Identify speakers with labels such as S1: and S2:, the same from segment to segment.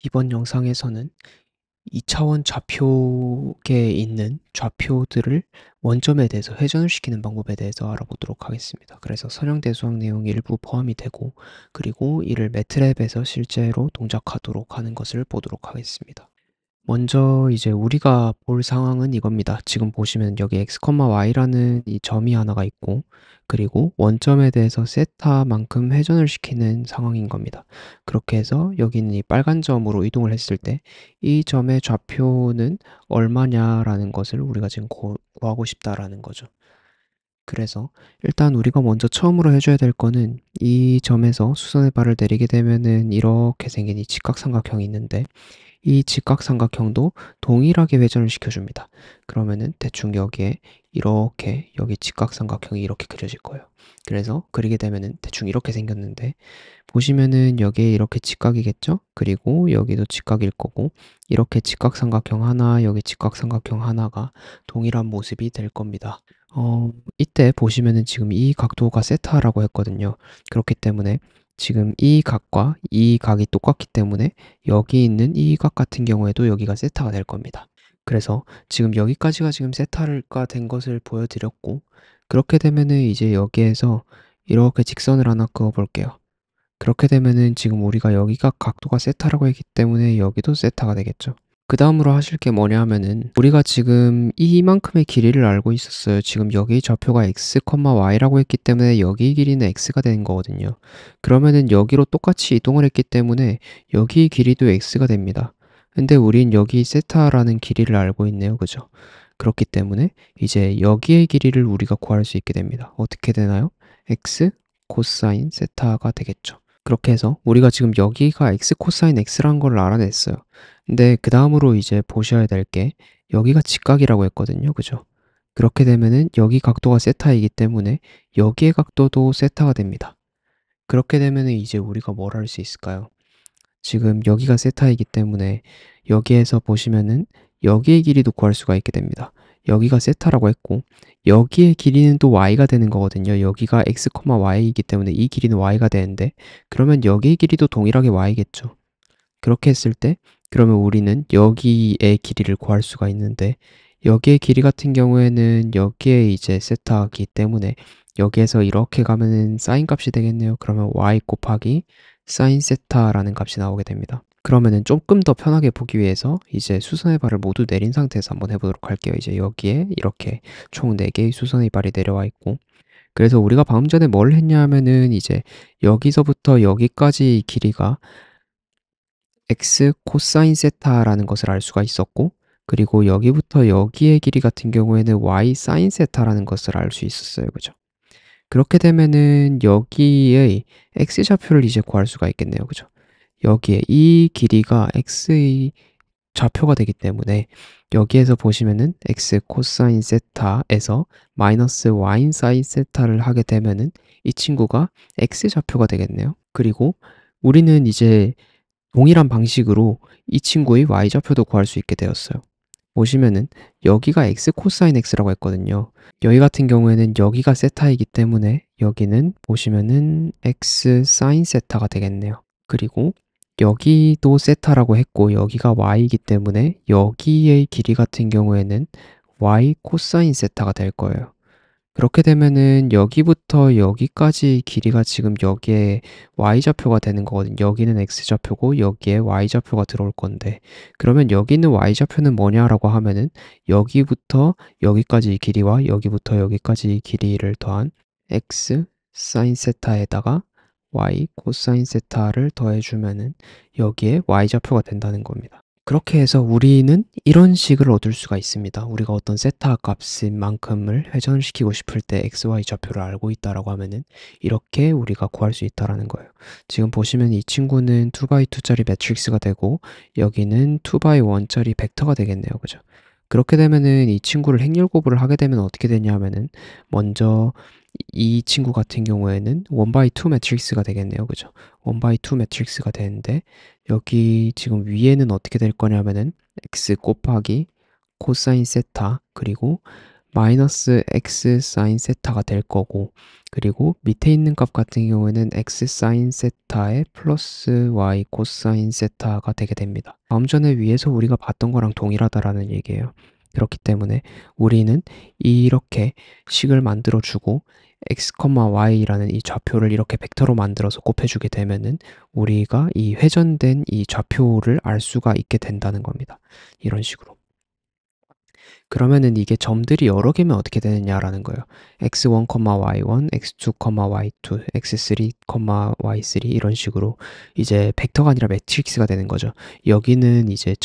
S1: 이번 영상에서는 2차원 좌표계에 있는 좌표들을 원점에 대해서 회전을 시키는 방법에 대해서 알아보도록 하겠습니다. 그래서 선형대 수학 내용이 일부 포함이 되고, 그리고 이를 매트랩에서 실제로 동작하도록 하는 것을 보도록 하겠습니다. 먼저 이제 우리가 볼 상황은 이겁니다. 지금 보시면 여기 x, y라는 이 점이 하나가 있고, 그리고 원점에 대해서 세타만큼 회전을 시키는 상황인 겁니다. 그렇게 해서 여기 있는 이 빨간 점으로 이동을 했을 때 이 점의 좌표는 얼마냐라는 것을 우리가 지금 구하고 싶다라는 거죠. 그래서 일단 우리가 먼저 처음으로 해줘야 될 거는 이 점에서 수선의 발을 내리게 되면은 이렇게 생긴 이 직각삼각형이 있는데, 이 직각삼각형도 동일하게 회전을 시켜줍니다. 그러면은 대충 여기에 이렇게 여기 직각삼각형이 이렇게 그려질 거예요. 그래서 그리게 되면은 대충 이렇게 생겼는데, 보시면은 여기에 이렇게 직각이겠죠? 그리고 여기도 직각일 거고, 이렇게 직각삼각형 하나, 여기 직각삼각형 하나가 동일한 모습이 될 겁니다. 이때 보시면은 지금 이 각도가 세타라고 했거든요. 그렇기 때문에 지금 이 각과 이 각이 똑같기 때문에 여기 있는 이 각 같은 경우에도 여기가 세타가 될 겁니다. 그래서 지금 여기까지가 지금 세타가 된 것을 보여드렸고, 그렇게 되면은 이제 여기에서 이렇게 직선을 하나 그어 볼게요. 그렇게 되면은 지금 우리가 여기가 각도가 세타라고 했기 때문에 여기도 세타가 되겠죠. 그 다음으로 하실 게 뭐냐 하면은 우리가 지금 이만큼의 길이를 알고 있었어요. 지금 여기 좌표가 x, y라고 했기 때문에 여기 길이는 x가 되는 거거든요. 그러면은 여기로 똑같이 이동을 했기 때문에 여기 길이도 x가 됩니다. 근데 우린 여기 세타라는 길이를 알고 있네요. 그죠? 그렇기 때문에 이제 여기의 길이를 우리가 구할 수 있게 됩니다. 어떻게 되나요? x 코사인 세타가 되겠죠. 그렇게 해서 우리가 지금 여기가 x 코사인 x라는 걸 알아냈어요. 근데 그 다음으로 이제 보셔야 될 게 여기가 직각이라고 했거든요. 그죠? 그렇게 되면은 여기 각도가 세타이기 때문에 여기의 각도도 세타가 됩니다. 그렇게 되면은 이제 우리가 뭘 할 수 있을까요? 지금 여기가 세타이기 때문에 여기에서 보시면은 여기의 길이도 구할 수가 있게 됩니다. 여기가 세타라고 했고 여기의 길이는 또 y가 되는 거거든요. 여기가 x, y이기 때문에 이 길이는 y가 되는데, 그러면 여기의 길이도 동일하게 y겠죠. 그렇게 했을 때 그러면 우리는 여기의 길이를 구할 수가 있는데, 여기의 길이 같은 경우에는 여기에 이제 세타이기 때문에 여기에서 이렇게 가면은 사인 값이 되겠네요. 그러면 y 곱하기 사인 세타라는 값이 나오게 됩니다. 그러면은 조금 더 편하게 보기 위해서 이제 수선의 발을 모두 내린 상태에서 한번 해보도록 할게요. 이제 여기에 이렇게 총 4개의 수선의 발이 내려와 있고, 그래서 우리가 방금 전에 뭘 했냐 하면은 이제 여기서부터 여기까지 길이가 x 코사인 세타라는 것을 알 수가 있었고, 그리고 여기부터 여기의 길이 같은 경우에는 y 사인 세타라는 것을 알 수 있었어요. 그죠? 그렇게 되면은 여기의 x좌표를 이제 구할 수가 있겠네요. 그죠? 여기에 이 길이가 x의 좌표가 되기 때문에 여기에서 보시면은 x 코사인 세타에서 마이너스 y 사인 세타를 하게 되면은 이 친구가 x좌표가 되겠네요. 그리고 우리는 이제 동일한 방식으로 이 친구의 y좌표도 구할 수 있게 되었어요. 보시면은 여기가 x 코사인 x라고 했거든요. 여기 같은 경우에는 여기가 세타이기 때문에 여기는 보시면은 x 사인 세타가 되겠네요. 그리고 여기도 세타라고 했고 여기가 y이기 때문에 여기의 길이 같은 경우에는 y 코사인 세타가 될 거예요. 그렇게 되면은 여기부터 여기까지 길이가 지금 여기에 y좌표가 되는 거거든요. 여기는 x좌표고 여기에 y좌표가 들어올 건데, 그러면 여기 있는 y좌표는 뭐냐라고 하면은 여기부터 여기까지 길이와 여기부터 여기까지 길이를 더한 x 사인 세타에다가 y 코사인 세타를 더해주면은 여기에 y좌표가 된다는 겁니다. 그렇게 해서 우리는 이런 식을 얻을 수가 있습니다. 우리가 어떤 세타 값인 만큼을 회전시키고 싶을 때 xy 좌표를 알고 있다라고 하면은 이렇게 우리가 구할 수 있다라는 거예요. 지금 보시면 이 친구는 2x2짜리 매트릭스가 되고 여기는 2x1짜리 벡터가 되겠네요. 그죠? 그렇게 되면은 이 친구를 행렬 곱을 하게 되면 어떻게 되냐 하면은 먼저 이 친구 같은 경우에는 1x2 매트릭스가 되겠네요. 그죠? 1x2 매트릭스가 되는데 여기 지금 위에는 어떻게 될 거냐면은 x 곱하기 코사인 세타 그리고 마이너스 x 사인 세타가 될 거고, 그리고 밑에 있는 값 같은 경우에는 x 사인 세타에 플러스 y 코사인 세타가 되게 됩니다. 다음 전에 위에서 우리가 봤던 거랑 동일하다라는 얘기예요. 그렇기 때문에 우리는 이렇게 식을 만들어 주고 x, y라는 이 좌표를 이렇게 벡터로 만들어서 곱해주게 되면은 우리가 이 회전된 이 좌표를 알 수가 있게 된다는 겁니다. 이런 식으로. 그러면은 이게 점들이 여러 개면 어떻게 되느냐라는 거예요. x1, y1, x2, y2, x3, y3 이런 식으로 이제 벡터가 아니라 매트릭스가 되는 거죠. 여기는 이제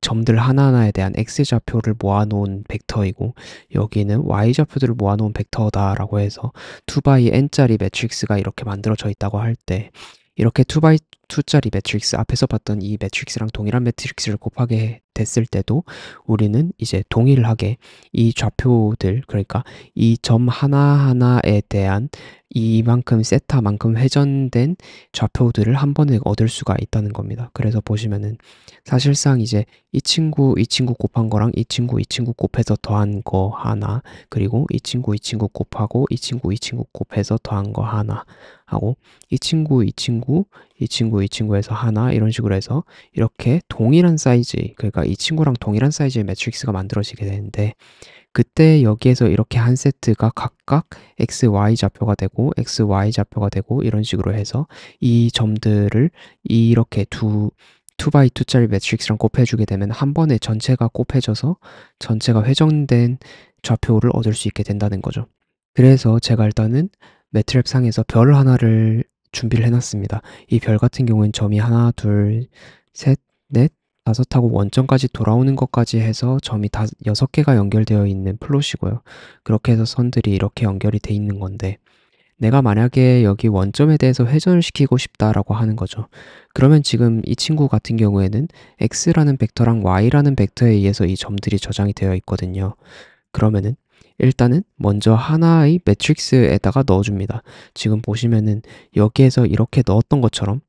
S1: 점들 하나하나에 대한 x좌표를 모아놓은 벡터이고 여기는 y좌표들을 모아놓은 벡터다라고 해서 2×n짜리 매트릭스가 이렇게 만들어져 있다고 할 때 이렇게 2×2짜리 매트릭스 앞에서 봤던 이 매트릭스랑 동일한 매트릭스를 곱하게 됐을 때도 우리는 이제 동일하게 이 좌표들 그러니까 이 점 하나하나에 대한 이만큼 세타만큼 회전된 좌표들을 한 번에 얻을 수가 있다는 겁니다. 그래서 보시면은 사실상 이제 이 친구 곱한 거랑 이 친구 곱해서 더한 거 하나 그리고 이 친구 곱하고 이 친구 곱해서 더한 거 하나 하고 이 친구에서 하나 이런 식으로 해서 이렇게 동일한 사이즈 그러니까 이 친구랑 동일한 사이즈의 매트릭스가 만들어지게 되는데 그때 여기에서 이렇게 한 세트가 각각 x, y 좌표가 되고 x, y 좌표가 되고 이런 식으로 해서 이 점들을 이렇게 2×2짜리 매트릭스랑 곱해주게 되면 한 번에 전체가 곱해져서 전체가 회전된 좌표를 얻을 수 있게 된다는 거죠. 그래서 제가 일단은 매트랩 상에서 별 하나를 준비를 해놨습니다. 이 별 같은 경우는 점이 하나, 둘, 셋, 넷, 다섯하고 원점까지 돌아오는 것까지 해서 점이 6개가 연결되어 있는 플롯이고요. 그렇게 해서 선들이 이렇게 연결이 돼 있는 건데 내가 만약에 여기 원점에 대해서 회전을 시키고 싶다라고 하는 거죠. 그러면 지금 이 친구 같은 경우에는 x라는 벡터랑 y라는 벡터에 의해서 이 점들이 저장이 되어 있거든요. 그러면은 일단은 먼저 하나의 매트릭스에다가 넣어줍니다. 지금 보시면은 여기에서 이렇게 넣었던 것처럼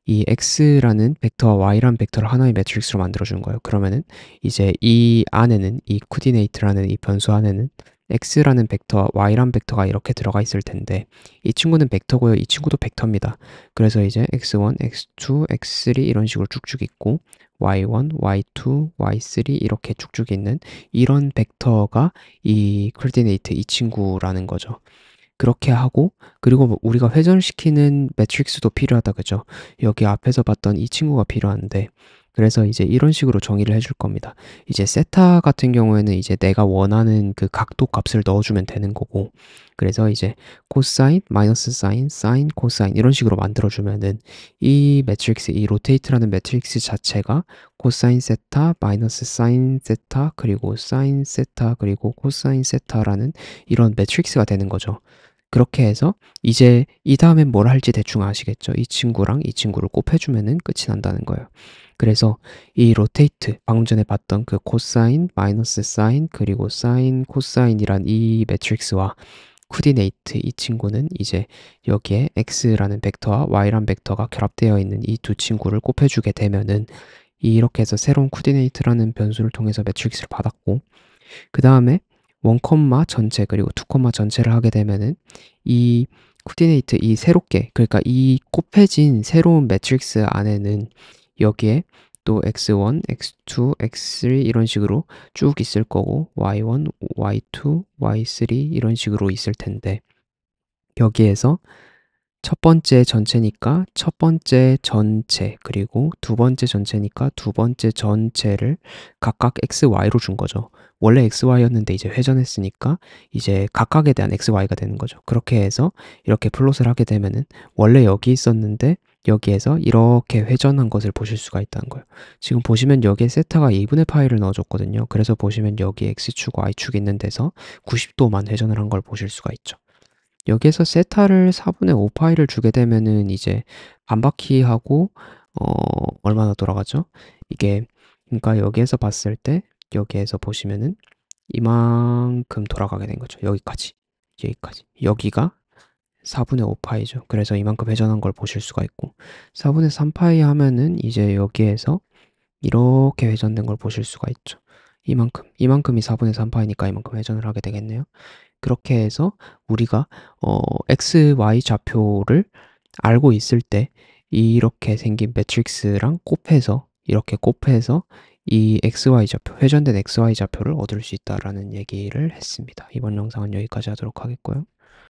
S1: 이 x라는 벡터와 y라는 벡터를 하나의 매트릭스로 만들어주는 거예요. 그러면은 이제 이 안에는 이 코디네이트라는 이 변수 안에는 x라는 벡터와 y라는 벡터가 이렇게 들어가 있을 텐데 이 친구는 벡터고요. 이 친구도 벡터입니다. 그래서 이제 x1, x2, x3 이런 식으로 쭉쭉 있고 y1, y2, y3 이렇게 쭉쭉 있는 이런 벡터가 이 코디네이트 이 친구라는 거죠. 그렇게 하고 그리고 우리가 회전시키는 매트릭스도 필요하다 그죠? 여기 앞에서 봤던 이 친구가 필요한데 그래서 이제 이런 식으로 정의를 해줄 겁니다. 이제 세타 같은 경우에는 이제 내가 원하는 그 각도 값을 넣어주면 되는 거고 그래서 이제 코사인, 마이너스 사인, 사인, 코사인 이런 식으로 만들어주면은 이 매트릭스, 이 로테이트라는 매트릭스 자체가 코사인 세타, 마이너스 사인 세타, 그리고 사인 세타, 그리고 코사인 세타라는 이런 매트릭스가 되는 거죠. 그렇게 해서 이제 이 다음엔 뭘 할지 대충 아시겠죠? 이 친구랑 이 친구를 곱해주면은 끝이 난다는 거예요. 그래서 이 로테이트, 방금 전에 봤던 그 코사인, 마이너스 사인, 그리고 사인, 코사인이란 이 매트릭스와 코디네이트 이 친구는 이제 여기에 x라는 벡터와 y라는 벡터가 결합되어 있는 이 두 친구를 곱해주게 되면은 이렇게 해서 새로운 코디네이트라는 변수를 통해서 매트릭스를 받았고 그 다음에 1, 전체 그리고 2, 전체를 하게 되면은 이 코디네이트 이 새롭게 그러니까 이 곱해진 새로운 매트릭스 안에는 여기에 또 x1, x2, x3 이런 식으로 쭉 있을 거고 y1, y2, y3 이런 식으로 있을 텐데 여기에서 첫 번째 전체니까 첫 번째 전체 그리고 두 번째 전체니까 두 번째 전체를 각각 xy로 준 거죠. 원래 xy였는데 이제 회전했으니까 이제 각각에 대한 xy가 되는 거죠. 그렇게 해서 이렇게 플롯을 하게 되면은 원래 여기 있었는데 여기에서 이렇게 회전한 것을 보실 수가 있다는 거예요. 지금 보시면 여기에 세타가 2분의 파이를 넣어줬거든요. 그래서 보시면 여기 x축, y축 있는 데서 90도만 회전을 한 걸 보실 수가 있죠. 여기에서 세타를 4분의 5 파이를 주게 되면은 이제 반바퀴하고 얼마나 돌아가죠? 이게 그러니까 여기에서 봤을 때 여기에서 보시면은 이만큼 돌아가게 된 거죠. 여기까지. 여기가 4분의 5 파이죠. 그래서 이만큼 회전한 걸 보실 수가 있고 4분의 3 파이 하면은 이제 여기에서 이렇게 회전된 걸 보실 수가 있죠. 이만큼이 4분의 3파이니까 이만큼 회전을 하게 되겠네요. 그렇게 해서 우리가 x, y 좌표를 알고 있을 때 이렇게 생긴 매트릭스랑 이렇게 곱해서 이 xy 좌표, 회전된 xy 좌표를 얻을 수 있다라는 얘기를 했습니다. 이번 영상은 여기까지 하도록 하겠고요.